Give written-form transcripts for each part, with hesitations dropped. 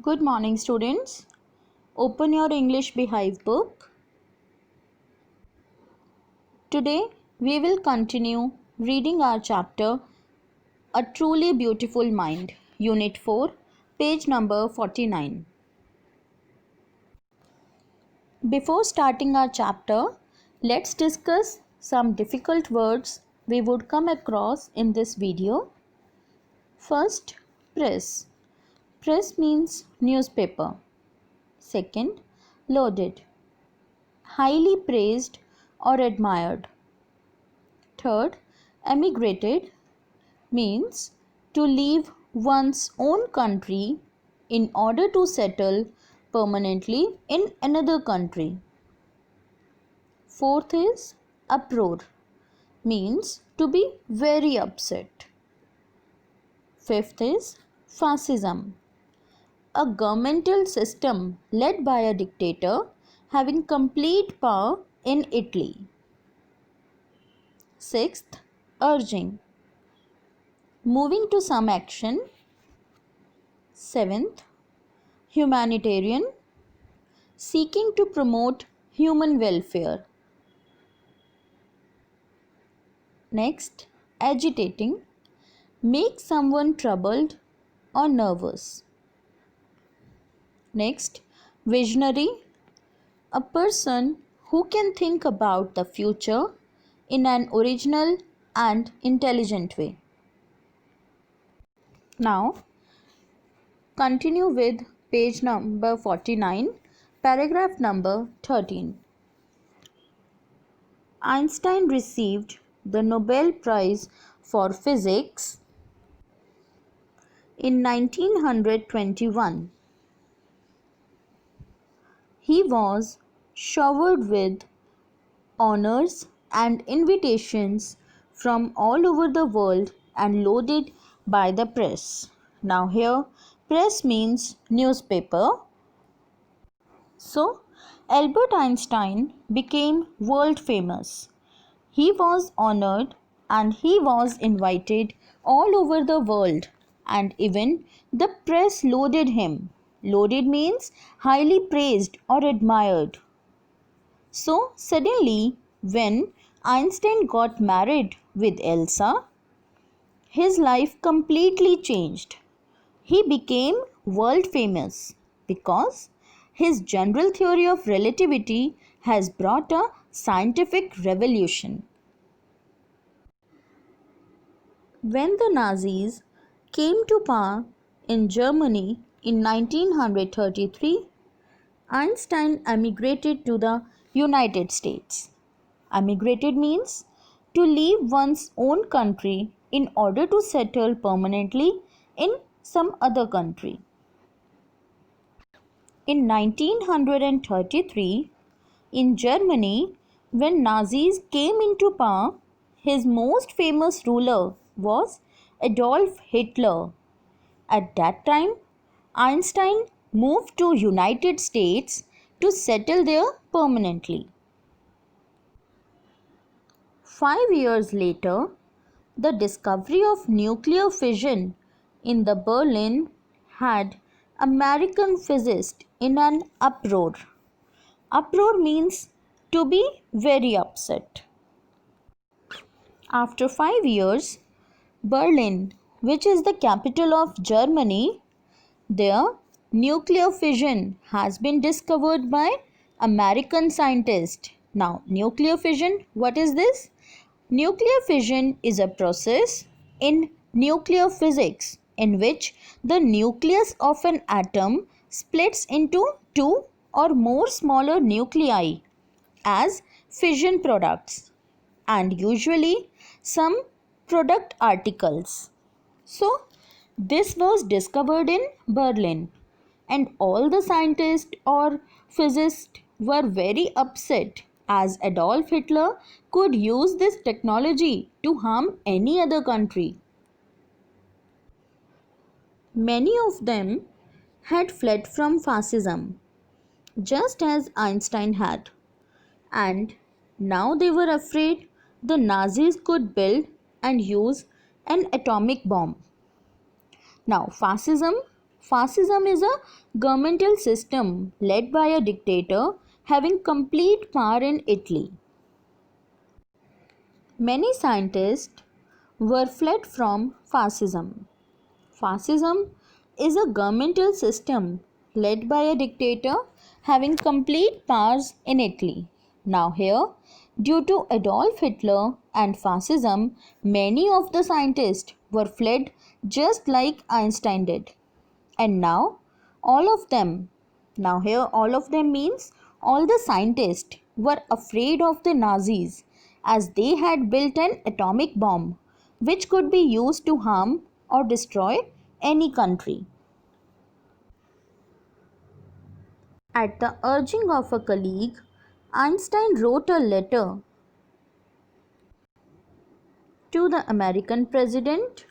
Good morning, students. Open your English Beehive book. Today, we will continue reading our chapter A Truly Beautiful Mind, Unit 4, page number 49. Before starting our chapter, let's discuss some difficult words we would come across in this video. First, press. Press means newspaper. Second, loaded. Highly praised or admired. Third, emigrated means to leave one's own country in order to settle permanently in another country. Fourth is uproar, means to be very upset. Fifth is fascism, a governmental system led by a dictator having complete power in Italy. Sixth, urging, moving to some action. Seventh, humanitarian, seeking to promote human welfare. Next, agitating, make someone troubled or nervous. Next, visionary, a person who can think about the future in an original and intelligent way. Now, continue with page number 49, paragraph number 13. Einstein received the Nobel Prize for Physics in 1921. He was showered with honors and invitations from all over the world and loaded by the press. Now here, press means newspaper. So, Albert Einstein became world famous. He was honored and he was invited all over the world, and even the press loaded him. Loaded means highly praised or admired. So suddenly, when Einstein got married with Elsa, his life completely changed. He became world famous because his general theory of relativity has brought a scientific revolution. When the Nazis came to power in Germany in 1933, Einstein emigrated to the United States. Emigrated means to leave one's own country in order to settle permanently in some other country. In 1933, in Germany, when Nazis came into power, his most famous ruler was Adolf Hitler. At that time, Einstein moved to United States to settle there permanently. 5 years later, the discovery of nuclear fission in the Berlin had American physicists in an uproar. Uproar means to be very upset. After 5 years, Berlin, which is the capital of Germany, their nuclear fission has been discovered by American scientists. Now, nuclear fission, what is this? Nuclear fission is a process in nuclear physics in which the nucleus of an atom splits into two or more smaller nuclei as fission products and usually some product articles. So, this was discovered in Berlin, and all the scientists or physicists were very upset as Adolf Hitler could use this technology to harm any other country. Many of them had fled from fascism, just as Einstein had, and now they were afraid the Nazis could build and use an atomic bomb. Now, fascism Fascism is a governmental system led by a dictator having complete power in Italy. Many scientists were fled from fascism. Fascism is a governmental system led by a dictator having complete powers in Italy. Now, here, due to Adolf Hitler and fascism, many of the scientists were fled just like Einstein did. And now, all of them, now here, all of them means all the scientists were afraid of the Nazis as they had built an atomic bomb which could be used to harm or destroy any country. At the urging of a colleague, Einstein wrote a letter to the American president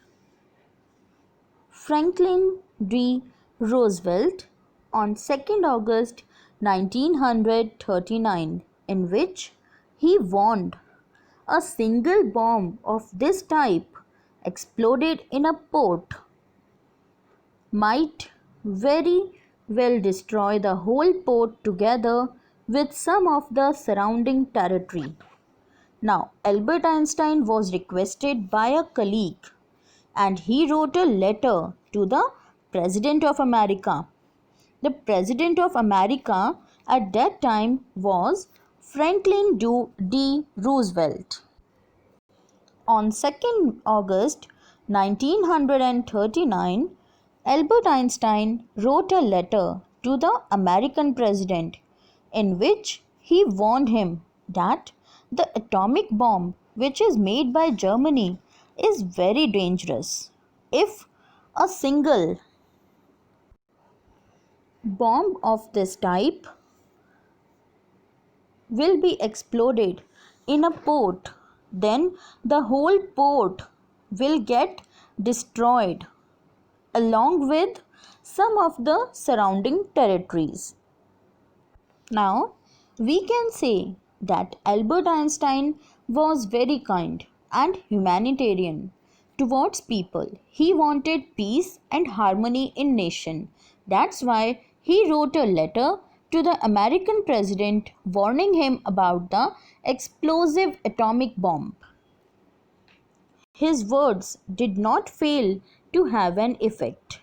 Franklin D. Roosevelt on 2nd August 1939, in which he warned a single bomb of this type exploded in a port might very well destroy the whole port together with some of the surrounding territory. Now, Albert Einstein was requested by a colleague and he wrote a letter to the President of America. The President of America at that time was Franklin D. Roosevelt. On 2nd August 1939, Albert Einstein wrote a letter to the American president in which he warned him that the atomic bomb which is made by Germany is very dangerous. If a single bomb of this type will be exploded in a port, then the whole port will get destroyed along with some of the surrounding territories. Now, we can say that Albert Einstein was very kind and humanitarian towards people. He wanted peace and harmony in nation. That's why he wrote a letter to the American president warning him about the explosive atomic bomb. His words did not fail to have an effect.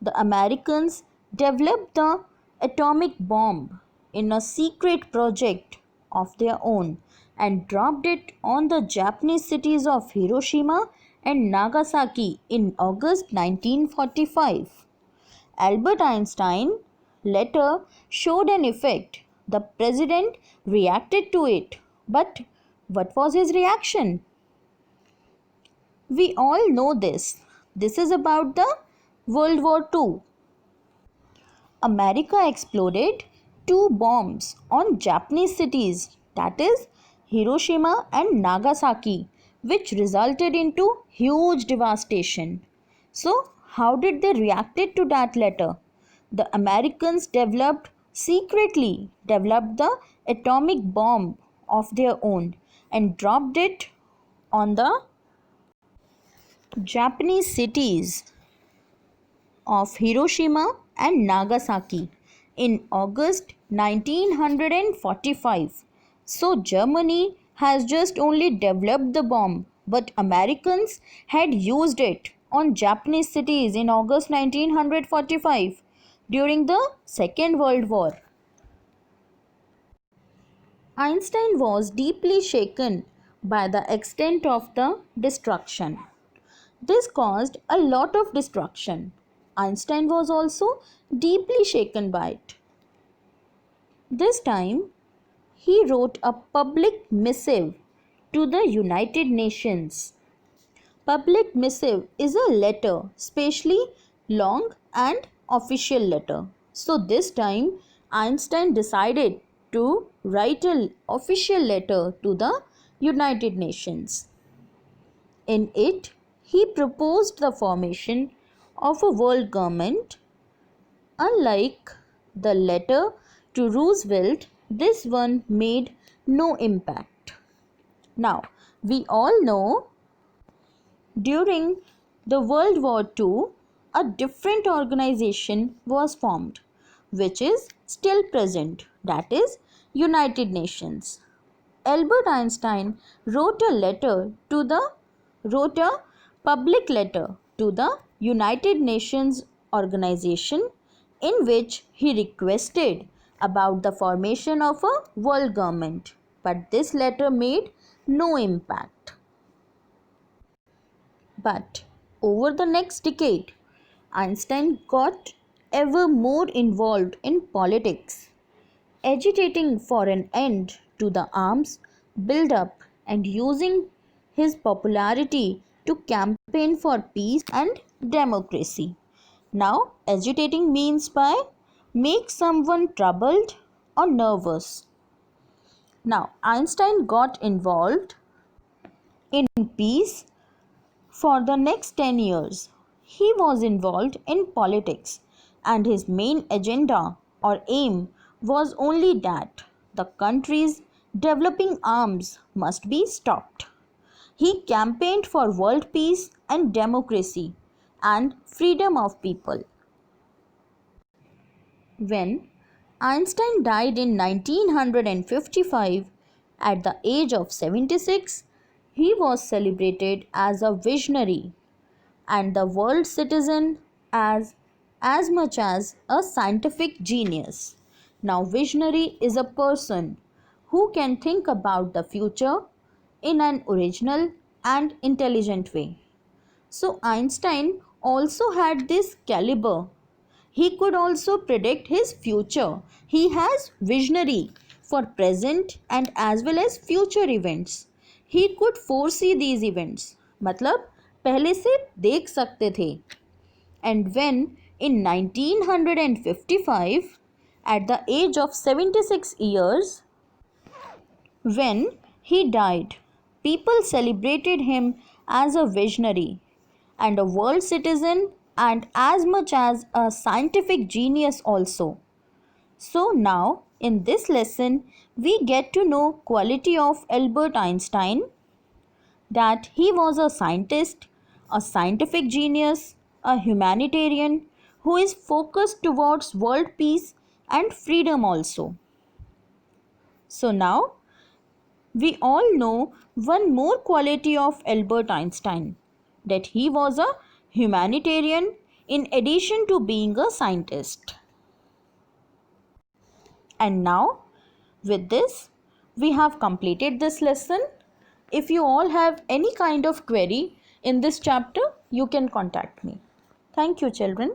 The Americans developed the atomic bomb in a secret project of their own and dropped it on the Japanese cities of Hiroshima and Nagasaki in August 1945. Albert Einstein letter showed an effect. The president reacted to it. But what was his reaction? We all know this. This is about the World War II. America exploded two bombs on Japanese cities, that is Hiroshima and Nagasaki, which resulted into huge devastation. So, how did they reacted to that letter? The Americans secretly developed the atomic bomb of their own and dropped it on the Japanese cities of Hiroshima and Nagasaki in August 1945. So Germany has just only developed the bomb, but Americans had used it on Japanese cities in August 1945 during the Second World War. Einstein was deeply shaken by the extent of the destruction. This caused a lot of destruction. Einstein was also deeply shaken by it. This time, he wrote a public missive to the United Nations. Public missive is a letter, especially long and official letter. So this time, Einstein decided to write an official letter to the United Nations. In it, he proposed the formation of a world government. Unlike the letter to Roosevelt, this one made no impact. Now, we all know during the World War II, a different organization was formed, which is still present, that is, United Nations. Albert Einstein wrote a public letter to the United Nations organization in which he requested about the formation of a world government, but this letter made no impact. But over the next decade, Einstein got ever more involved in politics, agitating for an end to the arms build-up and using his popularity to campaign for peace and democracy. Now, agitating means by make someone troubled or nervous. Now, Einstein got involved in peace for the next 10 years. He was involved in politics, and his main agenda or aim was only that the countries developing arms must be stopped. He campaigned for world peace and democracy and freedom of people. When Einstein died in 1955 at the age of 76, he was celebrated as a visionary and the world citizen as much as a scientific genius. Now, visionary is a person who can think about the future in an original and intelligent way. So, Einstein also had this caliber. He could also predict his future. He has visionary for present and as well as future events. He could foresee these events. मतलब पहले से देख सकते थे. And when in 1955 at the age of 76 years, when he died, people celebrated him as a visionary and a world citizen and as much as a scientific genius also. So now in this lesson we get to know quality of Albert Einstein, that he was a scientist, a scientific genius, a humanitarian who is focused towards world peace and freedom also. So now we all know one more quality of Albert Einstein, that he was a humanitarian in addition to being a scientist. And now with this we have completed this lesson. If you all have any kind of query in this chapter, you can contact me. Thank you, children.